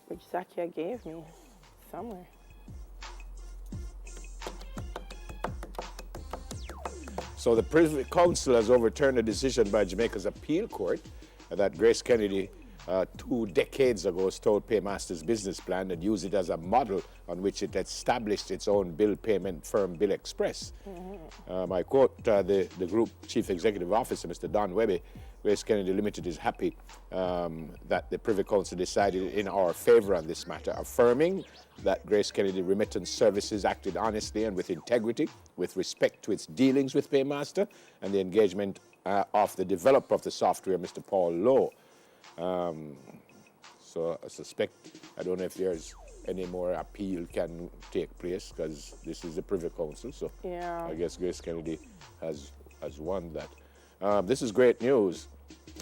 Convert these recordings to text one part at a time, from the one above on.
which Zakia gave me somewhere. So the Privy Council has overturned a decision by Jamaica's appeal court that Grace Kennedy 2 decades ago stole Paymaster's business plan and used it as a model on which it established its own bill payment firm, Bill Express. I quote the group chief executive officer, Mr. Don Webby. Grace Kennedy Limited is happy that the Privy Council decided in our favor on this matter, affirming that Grace Kennedy Remittance Services acted honestly and with integrity with respect to its dealings with Paymaster and the engagement of the developer of the software, Mr. Paul Lowe. So I suspect, I don't know if there's any more appeal can take place because this is the Privy Council, so Yeah. I guess Grace Kennedy has won that. This is great news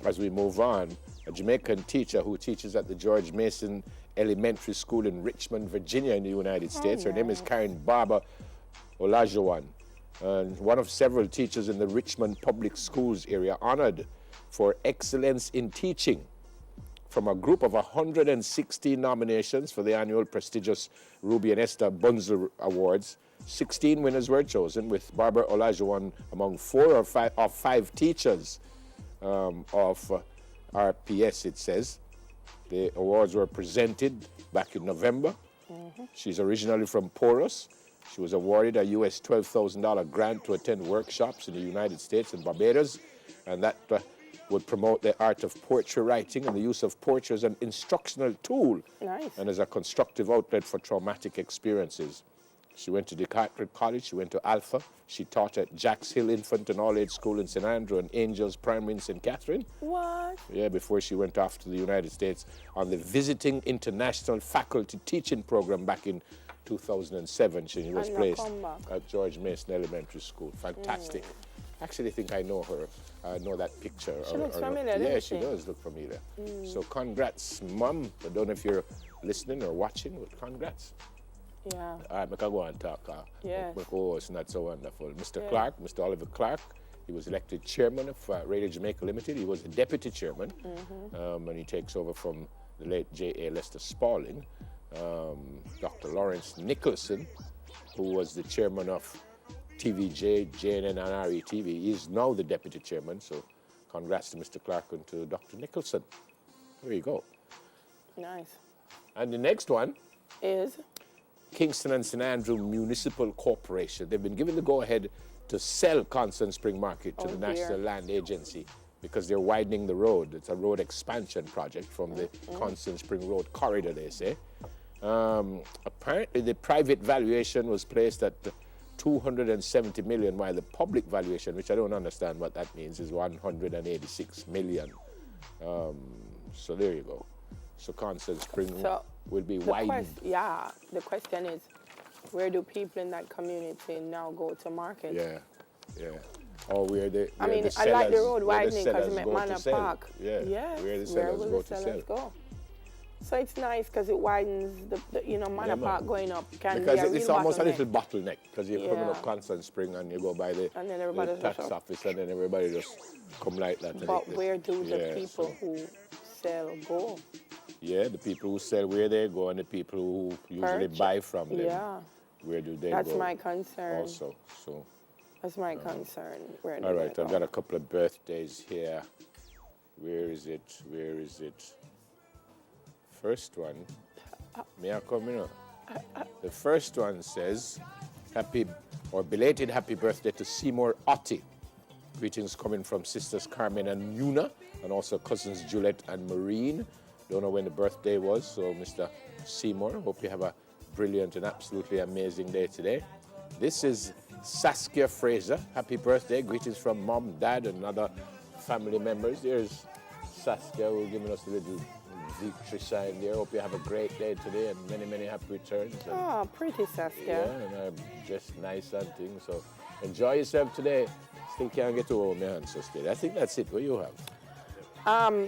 as we move on. A Jamaican teacher who teaches at the George Mason Elementary School in Richmond, Virginia in the United States. Her name is Karen Barber Olajuwon. One of several teachers in the Richmond Public Schools area honored for excellence in teaching from a group of 160 nominations for the annual prestigious Ruby and Esther Bunzel Awards. 16 winners were chosen, with Barbara Olajuwon among 4 of 5 teachers of RPS, it says. The awards were presented back in November. She's originally from Porus. She was awarded a US $12,000 grant to attend workshops in the United States and Barbados, and that would promote the art of poetry writing and the use of poetry as an instructional tool and as a constructive outlet for traumatic experiences. She went to DeCarteret College, she went to Alpha, she taught at Jacks Hill Infant and All-Age School in St. Andrew and Angels Primary in St. Catherine. What? Yeah, before she went off to the United States on the Visiting International Faculty Teaching Program back in 2007. She was placed at George Mason Elementary School. Fantastic. I actually think I know her. I know that picture. She looks familiar, yeah, doesn't she she? does look familiar. So congrats, Mum. I don't know if you're listening or watching, but congrats. Yeah. All right, I can go and talk. Yes. Oh, it's not so wonderful. Mr. Clark, Mr. Oliver Clark, he was elected chairman of Radio Jamaica Limited. He was the deputy chairman, and he takes over from the late J.A. Lester Spalding. Dr. Lawrence Nicholson, who was the chairman of TVJ, JNN, and RETV, is now the deputy chairman. So congrats to Mr. Clark and to Dr. Nicholson. There you go. Nice. And the next one is Kingston and St. Andrew Municipal Corporation. They've been given the go-ahead to sell Constant Spring Market to the National Land Agency because they're widening the road. It's a road expansion project from the Constant Spring Road corridor, they say. Apparently, the private valuation was placed at 270 million, while the public valuation, which I don't understand what that means, is 186 million. So there you go. So Constant Spring will be widened. The question is, where do people in that community now go to market? Yeah. Or where the I mean, I like the road widening because it Manor Park. Yes. Where the sellers will go the to sellers sell. go? So it's nice because it widens the Manor Park going up. Can Because be a it's real almost a bottleneck. little bottleneck because you're coming up Constant Spring and you go by the tax office and then everybody just come like that. But where do the people who sell go? Yeah, the people who sell, where they go, and the people who usually buy from them. Yeah. Where do they That's go? my concern. Also, so. That's my concern. Where do All they right, I've go? got a couple of birthdays here. Where is it? First one. May I come in? The first one says, belated happy birthday to Seymour Otti. Greetings coming from sisters Carmen and Yuna, and also cousins Juliet and Maureen. Don't know when the birthday was, so Mr. Seymour, hope you have a brilliant and absolutely amazing day today. This is Saskia Fraser. Happy birthday. Greetings from Mom, Dad, and other family members. There's Saskia who's giving us a little victory sign there. Hope you have a great day today and many, many happy returns. Oh, pretty Saskia. Yeah, and just nice and things. So enjoy yourself today. Still can't get over my ancestors today. I think that's it. What you have?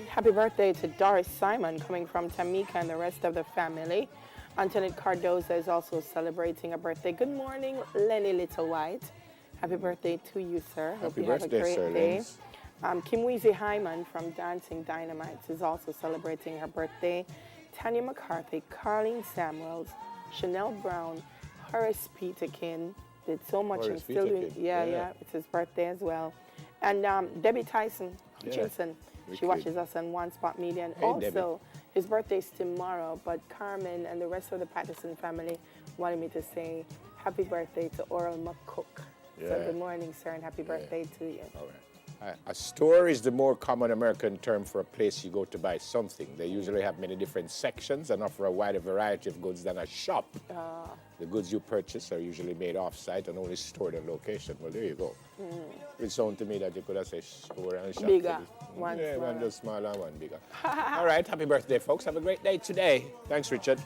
Happy birthday to Doris Simon coming from Tamika and the rest of the family. Antoinette Cardoza is also celebrating a birthday. Good morning, Lenny Littlewhite. Happy birthday to you, sir. Hope you have a great day. Kim Weezy Hyman from Dancing Dynamites is also celebrating her birthday. Tanya McCarthy, Carlene Samuels, Chanel Brown, Horace Peterkin did so much Horace and still doing. Peterkin, Yeah, yeah. yeah, it's his birthday as well. And Debbie Tyson Hutchinson, she wicked. watches us on One Spot Media. And Hey, also, his birthday is tomorrow, but Carmen and the rest of the Patterson family wanted me to say happy birthday to Oral McCook. So Yeah. good morning, sir, and happy birthday to you. All right. A store is the more common American term for a place you go to buy something. They usually have many different sections and offer a wider variety of goods than a shop. The goods you purchase are usually made off-site and only stored on location. Well, there you go. It sounds to me that you could have said store and shop. Bigger, one yeah, smaller. one just smaller, one bigger. All right, happy birthday, folks. Have a great day today. Thanks, Richard.